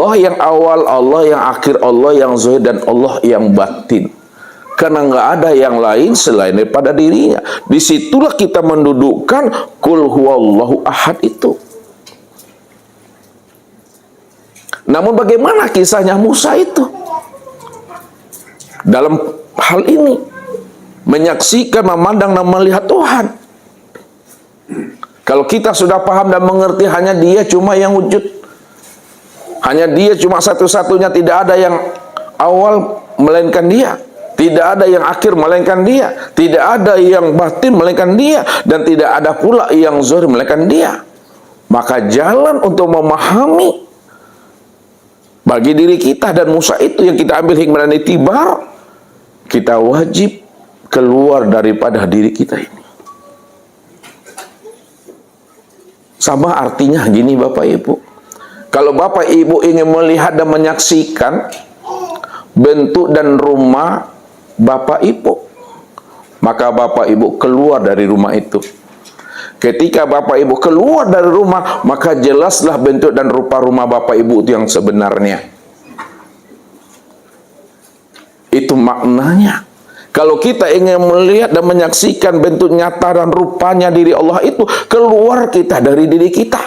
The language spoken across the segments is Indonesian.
Allah yang awal, Allah yang akhir, Allah yang zahir, dan Allah yang batin. Karena nggak ada yang lain selain daripada dirinya. Disitulah kita mendudukkan Qul huwallahu ahad itu. Namun bagaimana kisahnya Musa itu dalam hal ini? Menyaksikan, memandang, dan melihat Tuhan. Kalau kita sudah paham dan mengerti hanya Dia cuma yang wujud, hanya Dia cuma satu-satunya, tidak ada yang awal melainkan Dia, tidak ada yang akhir melainkan Dia, tidak ada yang batin melainkan Dia, dan tidak ada pula yang zahir melainkan Dia. Maka jalan untuk memahami bagi diri kita dan Musa itu yang kita ambil hikmah dan itibar, kita wajib keluar daripada diri kita ini. Sama artinya gini Bapak Ibu. Kalau Bapak Ibu ingin melihat dan menyaksikan bentuk dan rumah Bapak Ibu, maka Bapak Ibu keluar dari rumah itu. Ketika Bapak Ibu keluar dari rumah, maka jelaslah bentuk dan rupa rumah Bapak Ibu itu yang sebenarnya. Itu maknanya. Kalau kita ingin melihat dan menyaksikan bentuk nyata dan rupanya diri Allah itu, keluar kita dari diri kita.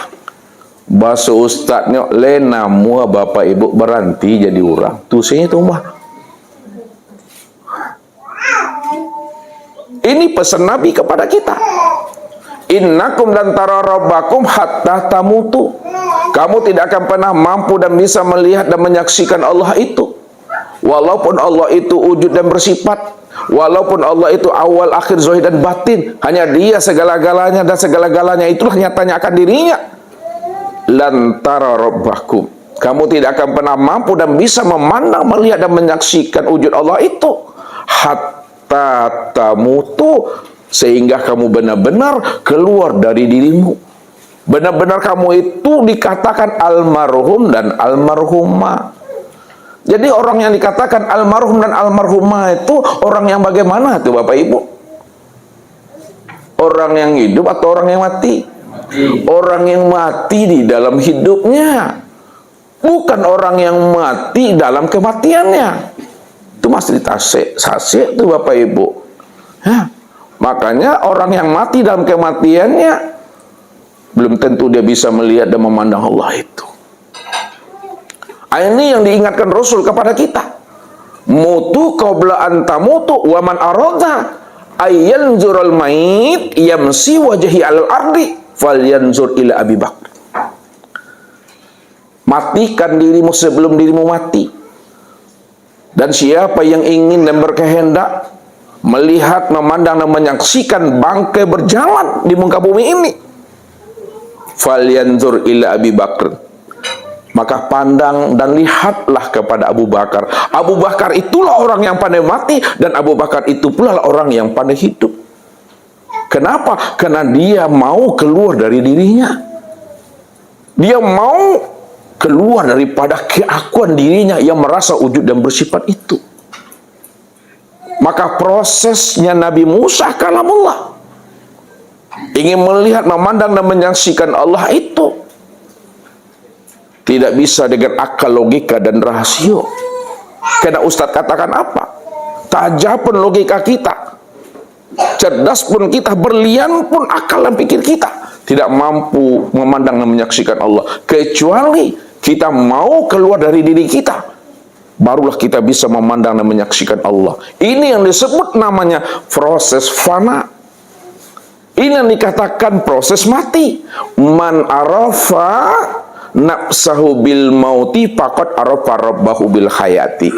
Bahasa ustadznya, lena mua Bapak Ibu berhenti jadi orang. Tuh itu mah. Ini pesan Nabi kepada kita. Innakum lan tara rabbakum hatta tamutu. Kamu tidak akan pernah mampu dan bisa melihat dan menyaksikan Allah itu. Walaupun Allah itu wujud dan bersifat, walaupun Allah itu awal, akhir, zahir, dan batin, hanya Dia segala-galanya, dan segala-galanya itulah nyatanya akan dirinya. Lan tara rabbakum. Kamu tidak akan pernah mampu dan bisa memandang, melihat, dan menyaksikan wujud Allah itu hatta tamutu, sehingga kamu benar-benar keluar dari dirimu. Benar-benar kamu itu dikatakan almarhum dan almarhumah. Jadi orang yang dikatakan almarhum dan almarhumah itu orang yang bagaimana tuh Bapak Ibu? Orang yang hidup atau orang yang mati? Orang yang mati di dalam hidupnya, bukan orang yang mati dalam kematiannya. Itu masih sase tuh Bapak Ibu. Ya. Makanya orang yang mati dalam kematiannya belum tentu dia bisa melihat dan memandang Allah itu. Ini yang diingatkan Rasul kepada kita. Mutu qabla an tamutu wa man arada ayyanzurul mayit yamsi wajhi alal ardi falyanzur ila Abi Bakr. Matikan dirimu sebelum dirimu mati. Dan siapa yang ingin dan berkehendak melihat, memandang, dan menyaksikan bangkai berjalan di muka bumi ini, falyanzur ila Abi Bakr. Maka pandang dan lihatlah kepada Abu Bakar. Abu Bakar itulah orang yang pandai mati, dan Abu Bakar itu pula orang yang pandai hidup. Kenapa? Karena dia mau keluar dari dirinya. Dia mau keluar daripada keakuan dirinya yang merasa wujud dan bersifat itu. Maka prosesnya Nabi Musa kalamullah, ingin melihat, memandang, dan menyaksikan Allah itu tidak bisa dengan akal, logika, dan rasio. Karena Ustadz katakan apa? Tajam pun logika kita, cerdas pun kita, berlian pun akal dan pikir kita, tidak mampu memandang dan menyaksikan Allah. Kecuali kita mau keluar dari diri kita, barulah kita bisa memandang dan menyaksikan Allah. Ini yang disebut namanya proses fana. Ini yang dikatakan proses mati. Man arafa nafsahu bil mauti faqad arafa rabbahu bil hayati.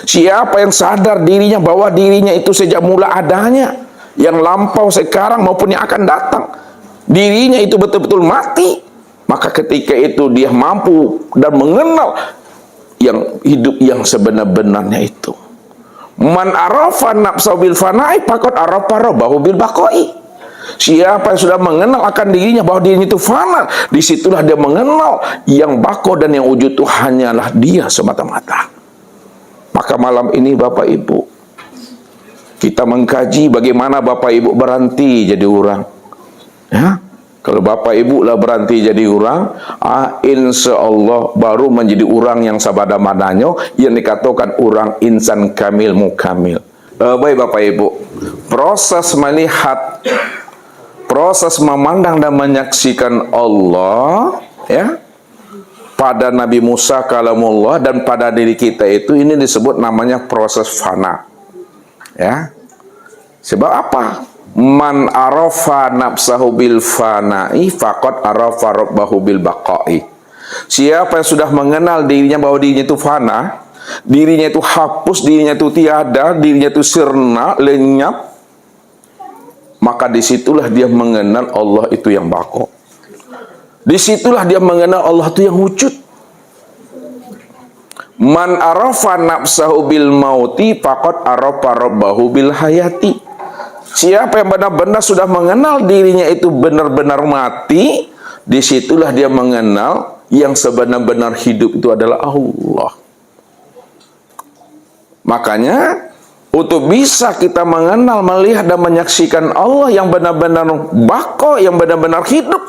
Siapa yang sadar dirinya bahwa dirinya itu sejak mula adanya, yang lampau, sekarang maupun yang akan datang, dirinya itu betul-betul mati, maka ketika itu dia mampu dan mengenal yang hidup yang sebenar-benarnya itu. Man arafa nafsahu bil fana'i faqad arafa rabbahu bil baqa'i. Siapa yang sudah mengenal akan dirinya bahwa dirinya itu fana, disitulah dia mengenal yang bako dan yang wujud itu hanyalah Dia semata-mata. Maka malam ini Bapak Ibu, kita mengkaji bagaimana Bapak Ibu berhenti jadi orang. Ya, Kalau bapak ibu lah berhenti jadi orang, insya Allah baru menjadi orang yang sabada mananya, yang dikatakan orang insan kamil mukamil. Baik bapak ibu, proses melihat, proses memandang dan menyaksikan Allah, ya, pada Nabi Musa kalamullah dan pada diri kita itu, ini disebut namanya proses fana. Ya, sebab apa? Man arafa nafsahu bil fana'i faqad arafa rabbahu bil baqa'i. Siapa yang sudah mengenal dirinya bahwa dirinya itu fana, dirinya itu hapus, dirinya itu tiada, dirinya itu sirna, lenyap, maka disitulah dia mengenal Allah itu yang baqa. Disitulah dia mengenal Allah itu yang wujud. Man arafa nafsahu bil mauti faqad arafa rabbahu bil hayati. Siapa yang benar-benar sudah mengenal dirinya itu benar-benar mati, disitulah dia mengenal yang sebenar-benar hidup itu adalah Allah. Makanya untuk bisa kita mengenal, melihat dan menyaksikan Allah yang benar-benar baqa, yang benar-benar hidup,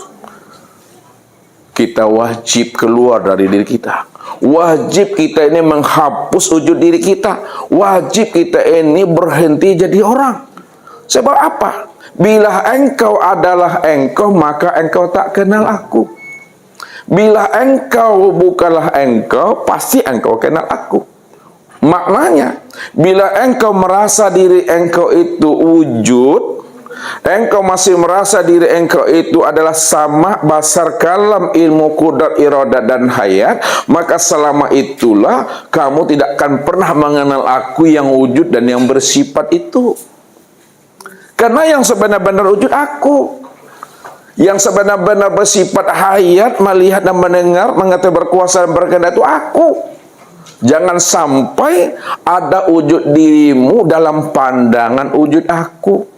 kita wajib keluar dari diri kita. Wajib kita ini menghapus wujud diri kita. Wajib kita ini berhenti jadi orang. Sebab apa? Bila engkau adalah engkau, maka engkau tak kenal aku. Bila engkau bukanlah engkau, pasti engkau kenal aku. Maknanya, bila engkau merasa diri engkau itu wujud, engkau masih merasa diri engkau itu adalah sama basar kalam ilmu qudrat iradat dan hayat, maka selama itulah kamu tidak akan pernah mengenal aku yang wujud dan yang bersifat itu. Karena yang sebenar-benar wujud aku, yang sebenar-benar bersifat hayat, melihat dan mendengar, mengetahui, berkuasa dan berkehendak itu aku. Jangan sampai ada wujud dirimu dalam pandangan wujud aku.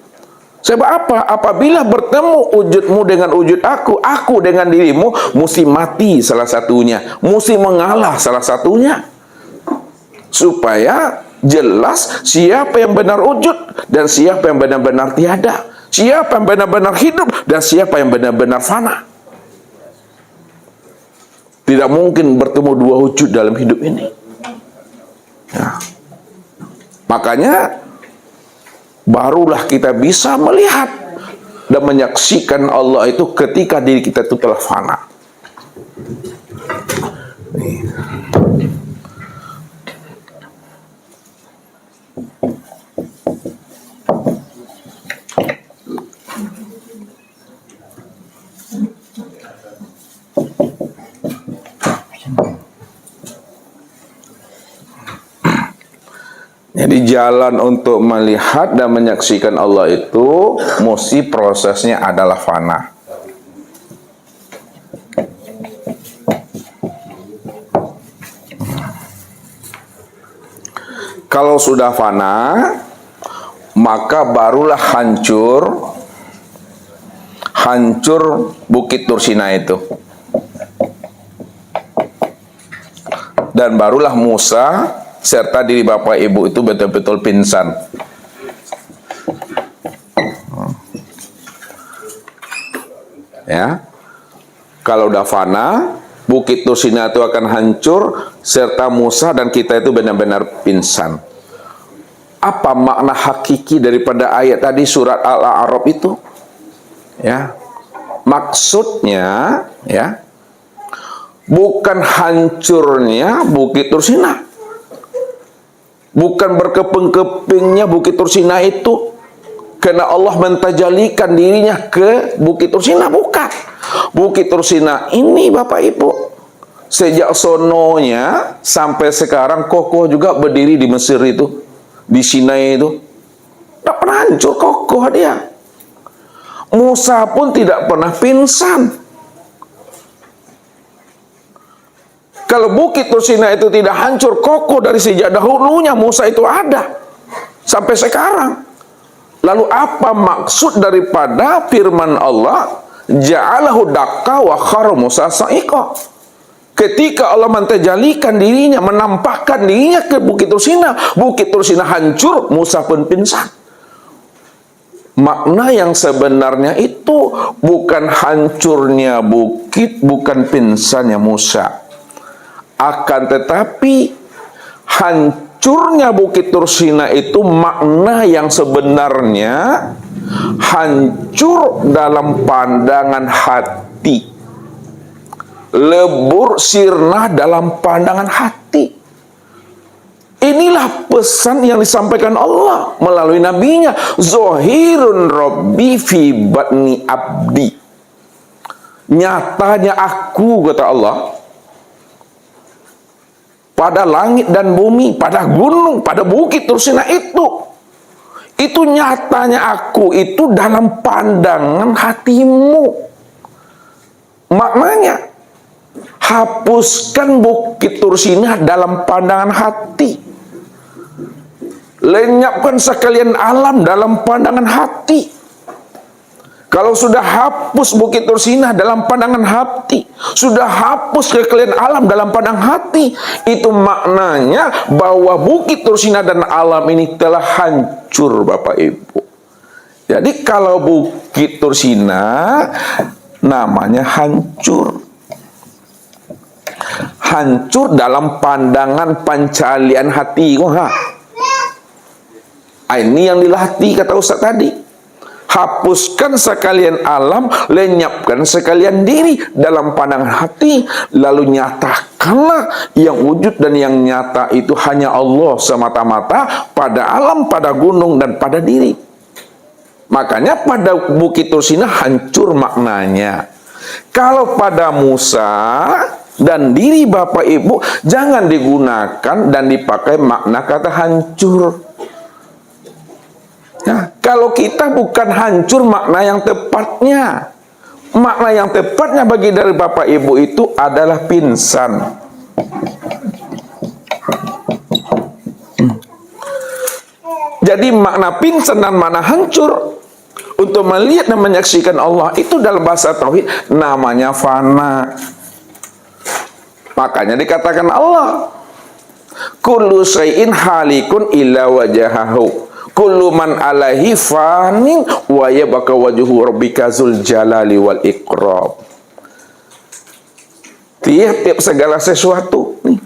Sebab apa? Apabila bertemu wujudmu dengan wujud aku dengan dirimu, mesti mati salah satunya, mesti mengalah salah satunya. Supaya jelas siapa yang benar wujud dan siapa yang benar-benar tiada, siapa yang benar-benar hidup dan siapa yang benar-benar fana. Tidak mungkin bertemu dua wujud dalam hidup ini. Ya. Makanya barulah kita bisa melihat dan menyaksikan Allah itu ketika diri kita itu telah fana. Jadi jalan untuk melihat dan menyaksikan Allah itu mesti prosesnya adalah fana. Kalau sudah fana, maka barulah hancur Bukit Tursina itu. Dan barulah Musa serta diri bapak ibu itu betul-betul pingsan. Ya, kalau udah fana, Bukit Tursina itu akan hancur, serta Musa dan kita itu benar-benar pingsan. Apa makna hakiki daripada ayat tadi surat Al-A'raf itu? Ya, maksudnya ya, bukan hancurnya Bukit Tursina, bukan berkeping-kepingnya Bukit Tursina itu karena Allah mentajalikan dirinya ke Bukit Tursina, bukan. Bukit Tursina ini Bapak Ibu sejak sononya sampai sekarang kokoh juga berdiri di Mesir itu, di Sinai itu, tak pernah hancur, kokoh dia. Musa pun tidak pernah pingsan. Kalau Bukit Tursina itu tidak hancur, kokoh dari sejak dahulunya, Musa itu ada sampai sekarang. Lalu apa maksud daripada firman Allah, ja'alahu dakka wa khara Musa sa'iqa? Ketika Allah mentajalikan dirinya, menampakkan dirinya ke Bukit Tursina hancur, Musa pun pingsan. Makna yang sebenarnya itu bukan hancurnya bukit, bukan pingsannya Musa. Akan tetapi hancurnya Bukit Tursina itu makna yang sebenarnya hancur dalam pandangan hati, lebur sirna dalam pandangan hati. Inilah pesan yang disampaikan Allah melalui nabinya. Zohirun Rabbi fi batni abdi. Nyatanya aku, kata Allah, pada langit dan bumi, pada gunung, pada Bukit Tursina itu nyatanya aku itu dalam pandangan hatimu. Maknanya, hapuskan Bukit Tursina dalam pandangan hati. Lenyapkan sekalian alam dalam pandangan hati. Kalau sudah hapus Bukit Tursina dalam pandangan hati, sudah hapus sekalian alam dalam pandangan hati, itu maknanya bahwa Bukit Tursina dan alam ini telah hancur, Bapak Ibu. Jadi kalau Bukit Tursina namanya hancur. Hancur dalam pandangan pancalian hati. Ini yang dilatih, kata Ustaz tadi. Hapuskan sekalian alam, lenyapkan sekalian diri dalam pandangan hati, lalu nyatakanlah yang wujud dan yang nyata itu hanya Allah semata-mata pada alam, pada gunung, dan pada diri. Makanya pada Bukit Tursina hancur maknanya. Kalau pada Musa dan diri Bapak Ibu, jangan digunakan dan dipakai makna kata hancur. Ya, kalau kita bukan hancur makna yang tepatnya. Makna yang tepatnya bagi dari Bapak Ibu itu adalah pingsan. Jadi makna pingsan dan makna hancur untuk melihat dan menyaksikan Allah itu dalam bahasa tauhid namanya fana. Makanya dikatakan Allah, kullu syai'in halikun illa wajahahu. Kullu man alaihi fanin wa yabqa wajhu rabbika dzul jalali wal ikram. Tiap segala sesuatu nih.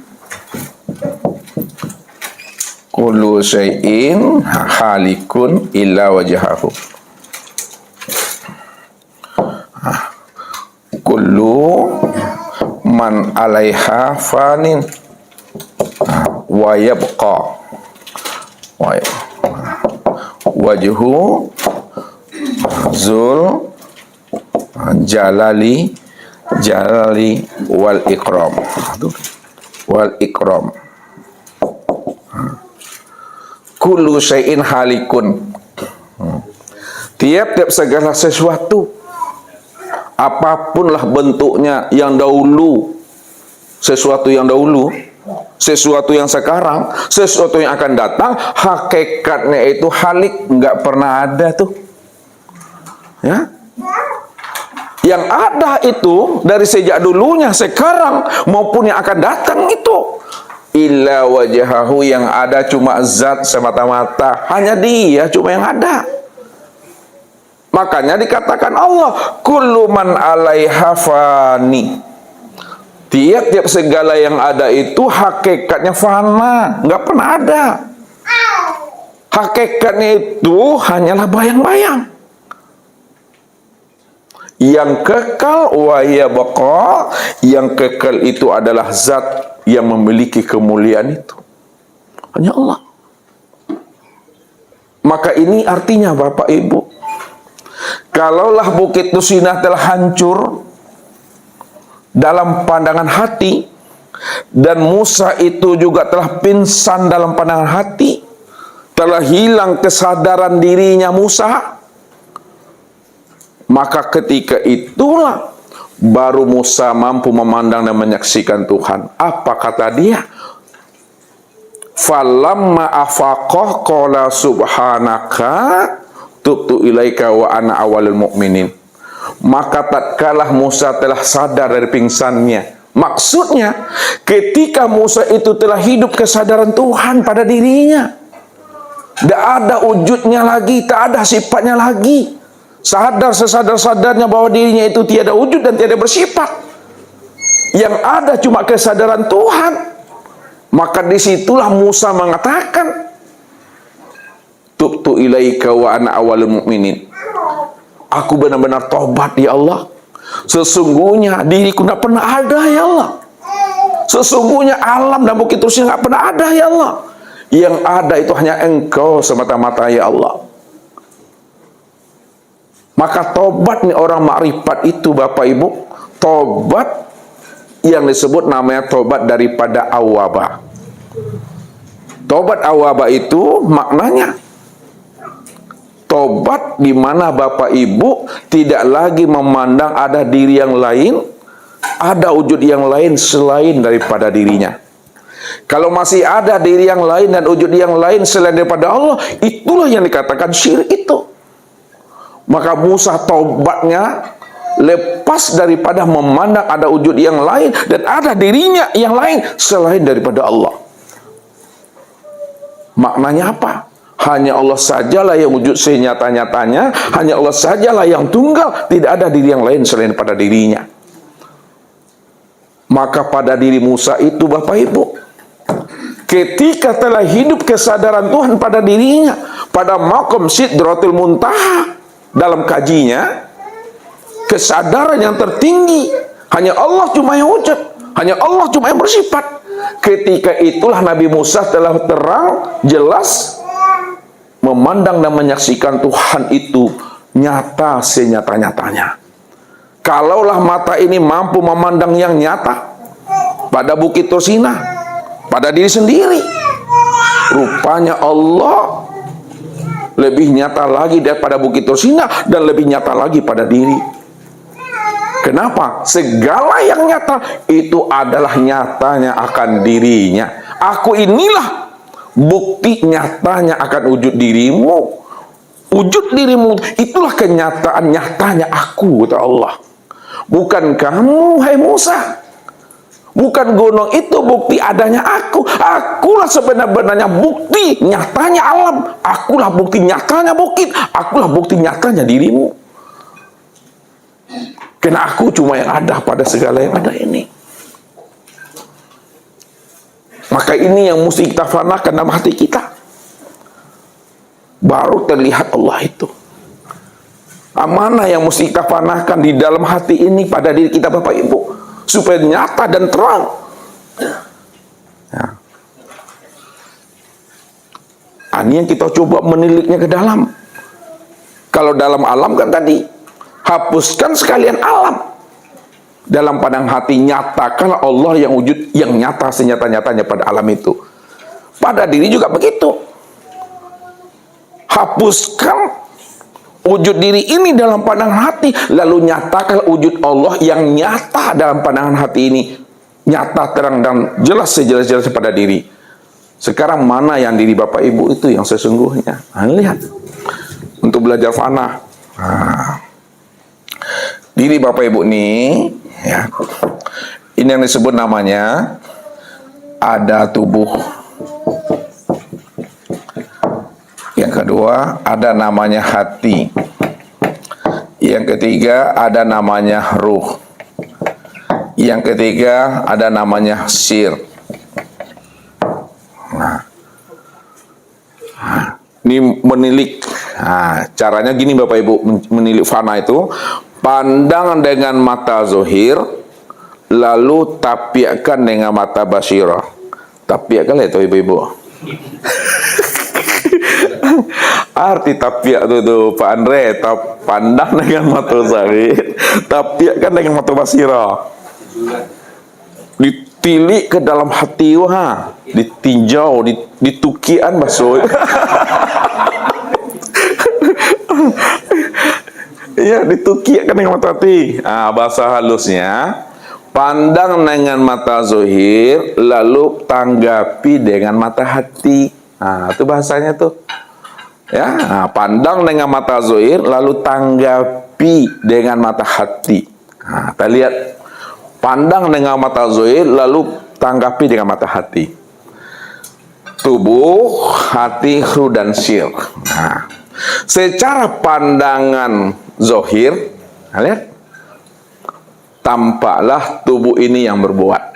Kullu syai'in halikun illa wajahahu. Kullu man alaiha fanin wa yabqa wajhu zul jalali wal ikram. Kullu syai'in halikun. Tiap-tiap segala sesuatu, apapunlah bentuknya, yang dahulu, sesuatu yang dahulu, sesuatu yang sekarang, sesuatu yang akan datang, hakikatnya itu halik, nggak pernah ada tuh. Ya, yang ada itu dari sejak dulunya, sekarang maupun yang akan datang itu illa wajahahu, yang ada cuma zat semata-mata, hanya Dia cuma yang ada. Makanya dikatakan Allah, kullu man alaiha fani. Tiap-tiap segala yang ada itu hakikatnya fana, nggak pernah ada. Hakikatnya itu hanyalah bayang-bayang. Yang kekal wa yabqa, yang kekal itu adalah zat yang memiliki kemuliaan itu. Hanya Allah. Maka ini artinya Bapak Ibu, kalaulah Bukit Tursina telah hancur dalam pandangan hati, dan Musa itu juga telah pingsan dalam pandangan hati, telah hilang kesadaran dirinya Musa, maka ketika itulah baru Musa mampu memandang dan menyaksikan Tuhan. Apa kata dia? Falamma afaqah qala subhanaka tubtu ilaika wa ana awalul mu'minin. Maka tatkala Musa telah sadar dari pingsannya, maksudnya ketika Musa itu telah hidup kesadaran Tuhan pada dirinya, Tidak ada wujudnya lagi, tak ada sifatnya lagi. Sadar sesadar-sadarnya bahwa dirinya itu tiada wujud dan tiada bersifat. Yang ada cuma kesadaran Tuhan. Maka disitulah Musa mengatakan, tubtu ilaika wa ana awalul mu'minin. Aku benar-benar tobat ya Allah. Sesungguhnya diriku tidak pernah ada ya Allah. Sesungguhnya alam dan bukit terusnya tidak pernah ada ya Allah. Yang ada itu hanya Engkau semata-mata ya Allah. Maka tobat nih orang makrifat itu Bapak Ibu, tobat yang disebut namanya tobat daripada awwabah. Tobat awwabah itu maknanya tobat di mana Bapak Ibu tidak lagi memandang ada diri yang lain, ada wujud yang lain selain daripada dirinya. Kalau masih ada diri yang lain dan wujud yang lain selain daripada Allah, itulah yang dikatakan syirik itu. Maka Musa tobatnya lepas daripada memandang ada wujud yang lain dan ada dirinya yang lain selain daripada Allah. Maknanya apa? Hanya Allah sajalah yang wujud senyata-nyatanya, hanya Allah sajalah yang tunggal, tidak ada diri yang lain selain pada dirinya. Maka pada diri Musa itu Bapak Ibu, ketika telah hidup kesadaran Tuhan pada dirinya, pada maqam Sidratul Muntaha, dalam kajinya, kesadaran yang tertinggi, hanya Allah cuma yang wujud, hanya Allah cuma yang bersifat. Ketika itulah Nabi Musa telah terang, jelas, memandang dan menyaksikan Tuhan itu nyata senyata-nyatanya. Kalaulah mata ini mampu memandang yang nyata pada Bukit Tursina, pada diri sendiri, rupanya Allah lebih nyata lagi daripada Bukit Tursina dan lebih nyata lagi pada diri. Kenapa? Segala yang nyata itu adalah nyatanya akan dirinya. Aku inilah bukti nyatanya akan wujud dirimu. Wujud dirimu itulah kenyataan nyatanya aku, kata Allah. Bukan kamu, hai Musa. Bukan gunung itu bukti adanya aku. Akulah sebenarnya bukti nyatanya alam. Akulah bukti nyatanya bukit. Akulah bukti nyatanya dirimu. Karena aku cuma yang ada pada segala yang ada ini. Maka ini yang mesti kita fanakan dalam hati kita. Baru terlihat Allah itu. Amanah yang mesti kita fanakan di dalam hati ini pada diri kita Bapak Ibu, supaya nyata dan terang. Ya. Ini yang kita coba meniliknya ke dalam. Kalau dalam alam kan tadi, hapuskan sekalian alam. Dalam pandang hati nyatakanlah Allah yang wujud, yang nyata senyata-nyatanya pada alam itu. Pada diri juga begitu. Hapuskan wujud diri ini dalam pandangan hati, lalu nyatakan wujud Allah yang nyata dalam pandangan hati ini, nyata, terang, dan jelas sejelas-jelas pada diri. Sekarang mana yang diri Bapak Ibu itu yang sesungguhnya? Nah, lihat. Untuk belajar fana. Nah, diri Bapak Ibu ini, ya, ini yang disebut namanya ada tubuh. Yang kedua, ada namanya hati. Yang ketiga, ada namanya ruh. Yang ketiga, ada namanya sir. Nah, ini menilik. Nah, caranya gini Bapak Ibu menilik fana itu, pandang dengan mata zohir, lalu tapiakan dengan mata basirah. Tapiakan lah itu Ibu-Ibu. Arti tapiak itu Pak Andre, pandang dengan mata zahir, tapiak kan dengan mata basira. Ditilik ke dalam hati, wah, ditinjau, ditukian baso. Ya, ditukian dengan mata hati. Bahasa halusnya, pandang dengan mata zahir, lalu tanggapi dengan mata hati. Itu bahasanya tuh. Ya, pandang dengan mata zahir, lalu tanggapi dengan mata hati. Kita lihat, pandang dengan mata zahir, lalu tanggapi dengan mata hati. tubuh, hati, ruh, dan sir. Nah, secara pandangan zohir, lihat, tampaklah tubuh ini yang berbuat.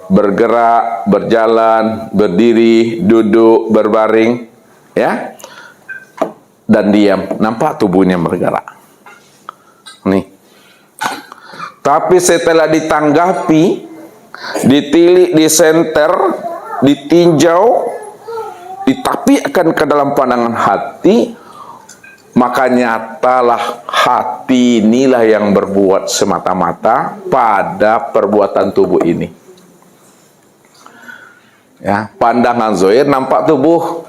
Bergerak, berjalan, berdiri, duduk, berbaring, ya, dan diam. Nampak tubuhnya bergerak. Nih. Tapi setelah ditanggapi, ditilik, disenter, ditinjau, ditapikan ke dalam pandangan hati, maka nyatalah hati inilah yang berbuat semata-mata pada perbuatan tubuh ini. Ya, pandangan zahir nampak tubuh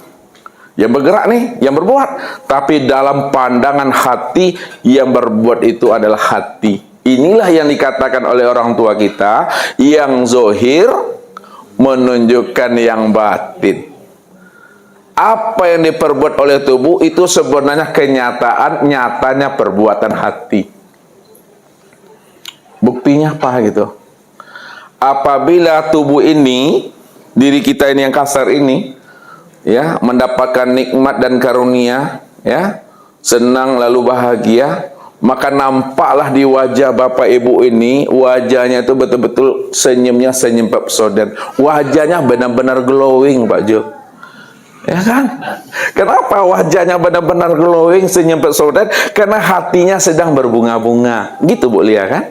yang bergerak nih, yang berbuat. Tapi dalam pandangan hati, yang berbuat itu adalah hati. Inilah yang dikatakan oleh orang tua kita, yang zahir menunjukkan yang batin. Apa yang diperbuat oleh tubuh itu sebenarnya kenyataan, nyatanya perbuatan hati. Buktinya apa gitu? Apabila tubuh ini, diri kita ini yang kasar ini, ya, mendapatkan nikmat dan karunia, ya, senang lalu bahagia, maka nampaklah di wajah bapak ibu ini, wajahnya itu betul-betul senyumnya senyum pesona. Wajahnya benar-benar glowing, Pak Jo. Ya kan? Kenapa wajahnya benar-benar glowing, senyum pesona? Karena hatinya sedang berbunga-bunga. Gitu Bu Lia kan?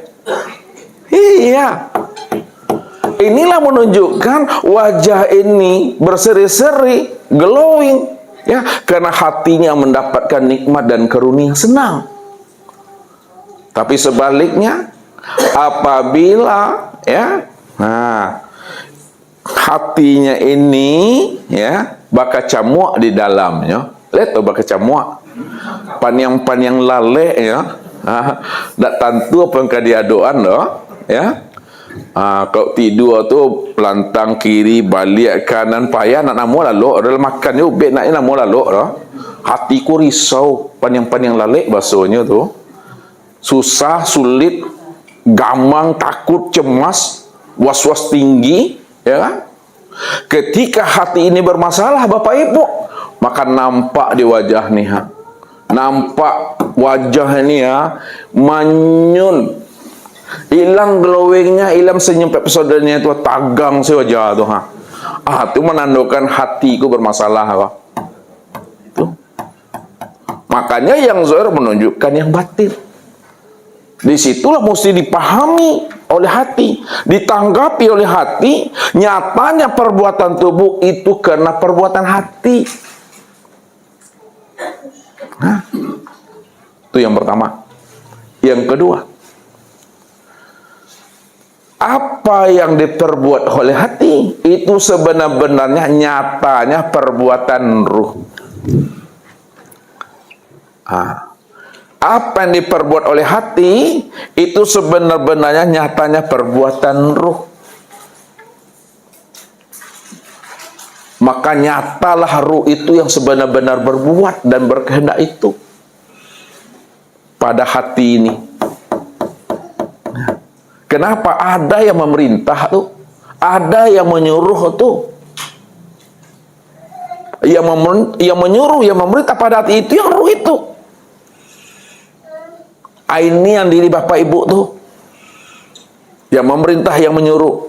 Iya. Inilah menunjukkan wajah ini berseri-seri, glowing, ya, karena hatinya mendapatkan nikmat dan karunia, senang. Tapi sebaliknya, apabila, ya, nah, hatinya ini, ya, baka camuak di dalamnya. Lihat tuh baka camuak, panyang-panyang lale, ya, dak tentu apa yang kadiadoan loh, ya. Kalau tidur tu pelantang kiri, balik kanan, payah nak namu lalu, dalam makan tu bet nak namu lalu dah. Hatiku risau, panjang-panjang lalik bahasanya tu. Susah, sulit, gamang, takut, cemas, was-was tinggi, ya kan? Ketika hati ini bermasalah Bapak Ibu, maka nampak di wajah ni, ha. Nampak wajah ni, ha, manyun, hilang glowingnya, hilang senyum pesodanya itu, tagang si wajah tu, ha. Itu menandakan hatiku bermasalah, ha. Itu. Makanya yang zahir menunjukkan yang batin. Disitulah mesti dipahami oleh hati, ditanggapi oleh hati. Nyatanya perbuatan tubuh itu karena perbuatan hati. Nah, itu yang pertama. Yang kedua, apa yang diperbuat oleh hati itu sebenarnya nyatanya perbuatan ruh. Apa yang diperbuat oleh hati itu sebenarnya nyatanya perbuatan ruh. Maka nyatalah ruh itu yang sebenar-benar berbuat dan berkehendak itu pada hati ini. Kenapa? Ada yang memerintah tuh, ada yang menyuruh tuh, yang menyuruh, yang memerintah pada hati itu yang ruh itu. Ini yang diri Bapak Ibu tuh, yang memerintah, yang menyuruh.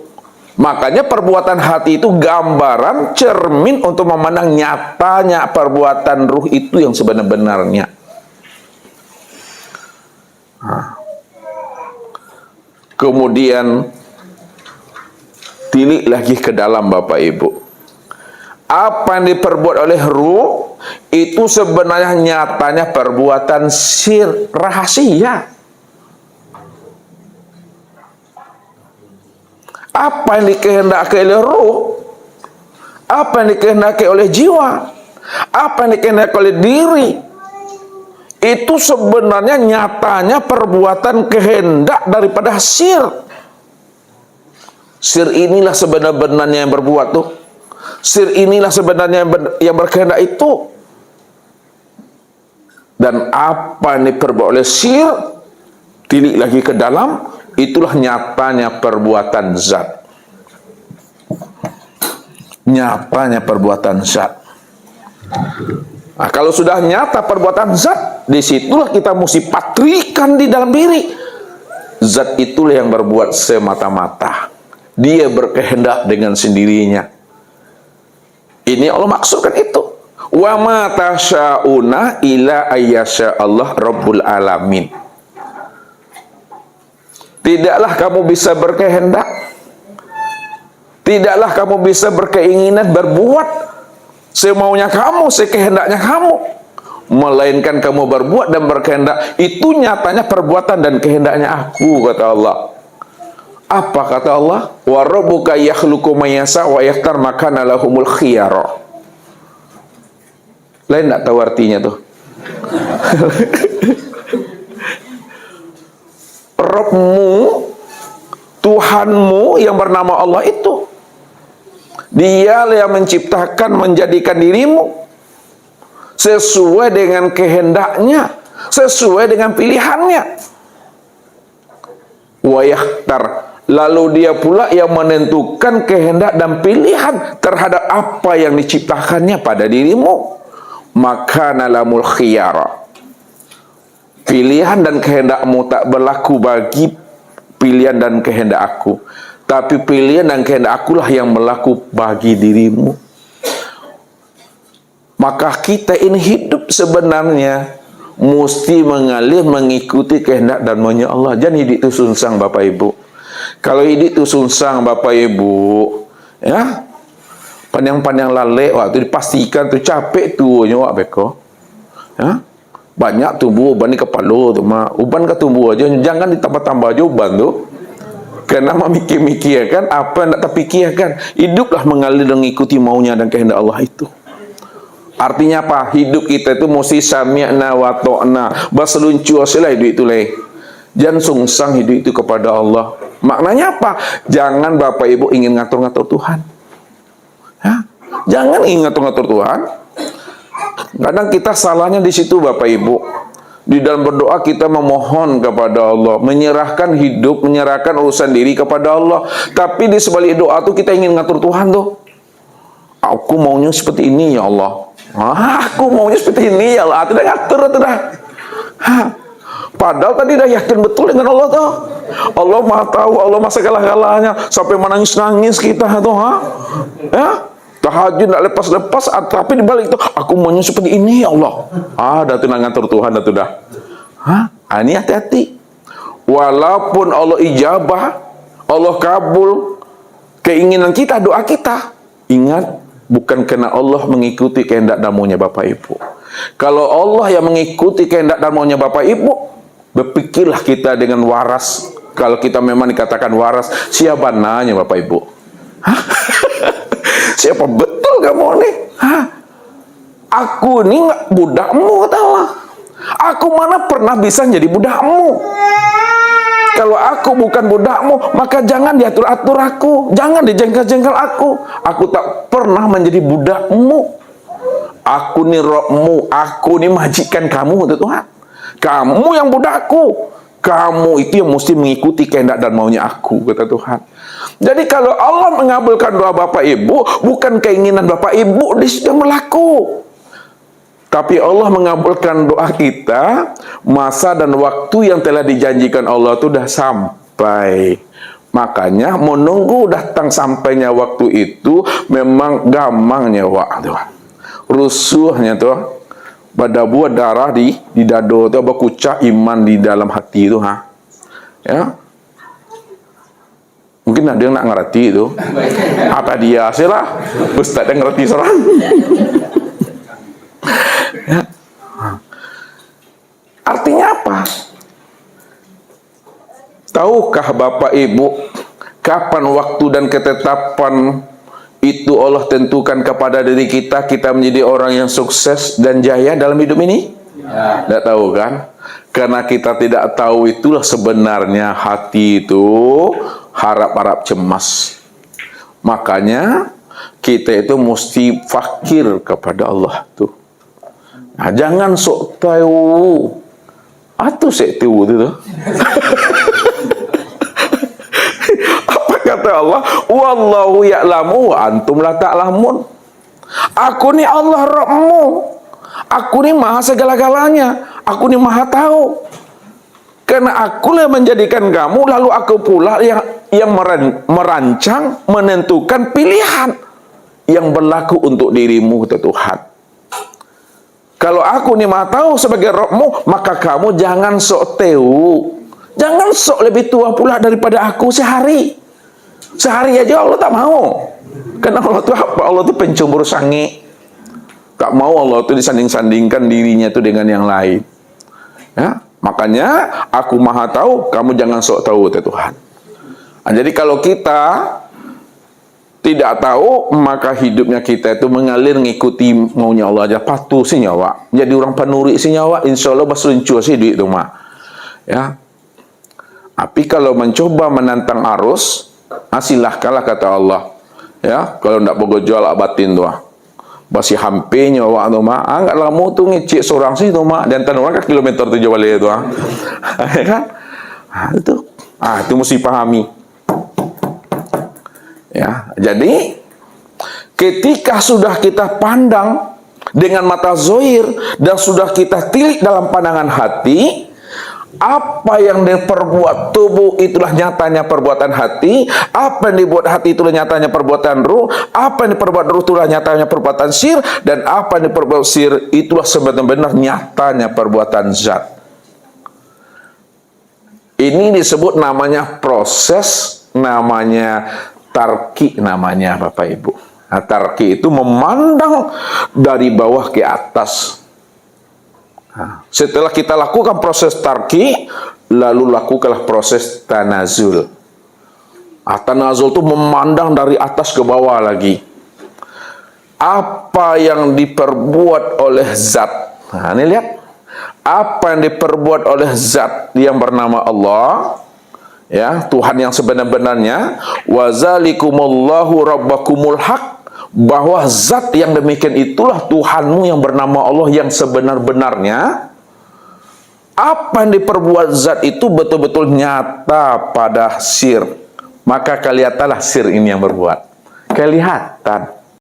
Makanya perbuatan hati itu gambaran, cermin untuk memandang nyatanya perbuatan ruh itu yang sebenar-benarnya. Kemudian tilik lagi ke dalam Bapak Ibu. Apa yang diperbuat oleh ruh itu sebenarnya nyatanya perbuatan sir, rahasia. Apa yang dikehendaki oleh ruh, apa yang dikehendaki oleh jiwa, apa yang dikehendaki oleh diri, itu sebenarnya nyatanya perbuatan kehendak daripada sir. Sir inilah sebenarnya yang berbuat tuh. Sir inilah sebenarnya yang berkehendak itu. Dan apa yang diperbuat oleh sir, tilik lagi ke dalam, itulah nyatanya perbuatan zat. nyatanya perbuatan zat. Nah, kalau sudah nyata perbuatan zat, disitulah kita mesti patrikan di dalam diri. Zat itulah yang berbuat semata-mata. Dia berkehendak dengan sendirinya. Ini Allah maksudkan itu. Wa ma tasyauna ila ayyasha Allah Rabbul Alamin. Tidaklah kamu bisa berkehendak, tidaklah kamu bisa berkeinginan berbuat semaunya kamu, sekehendaknya kamu, melainkan kamu berbuat dan berkehendak itu nyatanya perbuatan dan kehendaknya aku, kata Allah. Apa kata Allah? Wa rabbuka yakhluqu ma yasha wa yakhtar makana lahumul khiyara. Lain tak tahu artinya tuh. Rabbmu, Tuhanmu yang bernama Allah itu, Dialah yang menciptakan, menjadikan dirimu sesuai dengan kehendaknya, sesuai dengan pilihannya. Wa yakhtar, lalu dia pula yang menentukan kehendak dan pilihan terhadap apa yang diciptakannya pada dirimu. Maka nalamul khiyara, pilihan dan kehendakmu tak berlaku bagi pilihan dan kehendak aku, tapi pilihan dan kehendak akulah yang berlaku bagi dirimu. Maka kita ini hidup sebenarnya mesti mengalir mengikuti kehendak dan maunya Allah. Jangan hidup itu sunsang, Bapak Ibu. Kalau hidup itu sunsang, Bapak Ibu, ya, panjang-panjang lalek, waktu dipastikan tu capek tu nyawa beko. Ya, banyak tumbuh uban di kepala tu mah. Uban ke tumbuh aja, jangan ditambah-tambah aja uban tu. Karena memikir-mikirkan apa yang tak terpikirkan. Hiduplah mengalir mengikuti maunya dan kehendak Allah itu. Artinya apa? Hidup kita itu mesti sami'na wa ta'na. Berseluncur silah hidup itu leh. Jangan sungsang hidup itu kepada Allah. Maknanya apa? Jangan Bapak Ibu ingin ngatur-ngatur Tuhan. Ya? Jangan ingin ngatur-ngatur Tuhan. Kadang kita salahnya di situ, Bapak Ibu. Di dalam berdoa kita memohon kepada Allah, menyerahkan hidup, menyerahkan urusan diri kepada Allah. Tapi di sebalik doa itu kita ingin ngatur Tuhan tuh. Aku maunya seperti ini ya Allah. Aku maunya seperti ini ya Allah. Tidak ngatur itu dah. Padahal tadi dah yakin betul dengan Allah tuh. Allah Maha tahu, Allah Maha segala-galanya. Sampai menangis-nangis kita tuh, ya. Tahajud tak lepas-lepas, tapi di balik itu aku maunya seperti ini ya Allah. Dah tu nak ngatur Tuhan dah tu dah. Ini hati-hati. Walaupun Allah ijabah, Allah kabul keinginan kita, doa kita, ingat bukan karena Allah mengikuti kehendak dan maunya Bapak Ibu. Kalau Allah yang mengikuti kehendak dan maunya Bapak Ibu, berpikirlah kita dengan waras. Kalau kita memang dikatakan waras, siapa nanya Bapak Ibu? Siapa betul kamu nih? Aku ini nggak budakmu, kata Allah. Aku mana pernah bisa jadi budakmu. Kalau aku bukan budakmu, maka jangan diatur-atur aku, jangan dijengkel-jengkel aku. Aku tak pernah menjadi budakmu. Aku ni Rabbmu, aku ni majikan kamu, kata Tuhan. Kamu yang budakku. Kamu itu yang mesti mengikuti kehendak dan maunya aku, kata Tuhan. Jadi kalau Allah mengabulkan doa Bapak Ibu, bukan keinginan Bapak Ibu di situ berlaku. Tapi Allah mengabulkan doa kita, masa dan waktu yang telah dijanjikan Allah itu sudah sampai. Makanya menunggu datang sampainya waktu itu memang gampangnya waktu. Rusuhnya tuh. Pada buah darah di dado itu berkucak iman di dalam hati itu, ya. Mungkin ada yang nak ngerti itu. Apa dia silah? Ustaz yang ngerti serang. Ya. Artinya apa? Tahukah Bapak Ibu kapan waktu dan ketetapan itu Allah tentukan kepada diri kita, kita menjadi orang yang sukses dan jaya dalam hidup ini? Ya. Tidak tahu kan? Karena kita tidak tahu, itulah sebenarnya hati itu harap-harap cemas. Makanya kita itu mesti fakir kepada Allah tuh. Nah, jangan sok tahu. Atuh sok tahu itu. Apa kata kata Allah, wallahu ya'lamu wa antum la ta'lamun. Aku ni Allah Rabbmu. Aku ni maha segala-galanya. Aku ni maha tahu. Karena akulah yang menjadikan kamu, lalu aku pula yang merancang, menentukan pilihan yang berlaku untuk dirimu, kata Tuhan. Kalau aku ni maha tahu sebagai Rabbmu, maka kamu jangan sok tahu. Jangan sok lebih tua pula daripada aku sehari. Sehari aja Allah tak mau. Karena Allah tu apa? Allah tu pencemburu sangit. Tak mau Allah tu disanding-sandingkan dirinya tu dengan yang lain. Ya, makanya aku maha tahu, kamu jangan sok tahu, kata Tuhan. Nah, jadi kalau kita tidak tahu, maka hidupnya kita itu mengalir ngikuti maunya Allah aja, patuh si nyawa. Jadi orang penuri si nyawa, insya Allah berseluncur si duit tu mah. Ya. Tapi kalau mencoba menantang arus, silahkanlah, kata Allah. Ya, kalau tidak bergejol batin tu basi hampir nyawa tu mah. Enggak lama tu ngecik seorang sih tu mah, dan orang kan kilometer 7 balik tu kan. Itu mesti pahami. Ya, jadi ketika sudah kita pandang dengan mata zahir dan sudah kita tilik dalam pandangan hati, apa yang diperbuat tubuh itulah nyatanya perbuatan hati, apa yang dibuat hati itulah nyatanya perbuatan ruh, apa yang diperbuat ruh itulah nyatanya perbuatan sir, dan apa yang diperbuat sir itulah sebenar-benar nyatanya perbuatan zat. Ini disebut namanya proses, namanya tarki, namanya Bapak Ibu. Nah, tarki itu memandang dari bawah ke atas. Nah, setelah kita lakukan proses tarki, lalu lakukanlah proses tanazul. Tanazul itu memandang dari atas ke bawah lagi. Apa yang diperbuat oleh zat. Nah, ini lihat. Apa yang diperbuat oleh zat yang bernama Allah, ya, Tuhan yang sebenar-benarnya, wazalikumullahu rabbakumul haq, bahwa zat yang demikian itulah Tuhanmu yang bernama Allah yang sebenar-benarnya. Apa yang diperbuat zat itu betul-betul nyata pada sir, maka kelihatanlah sir ini yang berbuat. Kelihatan.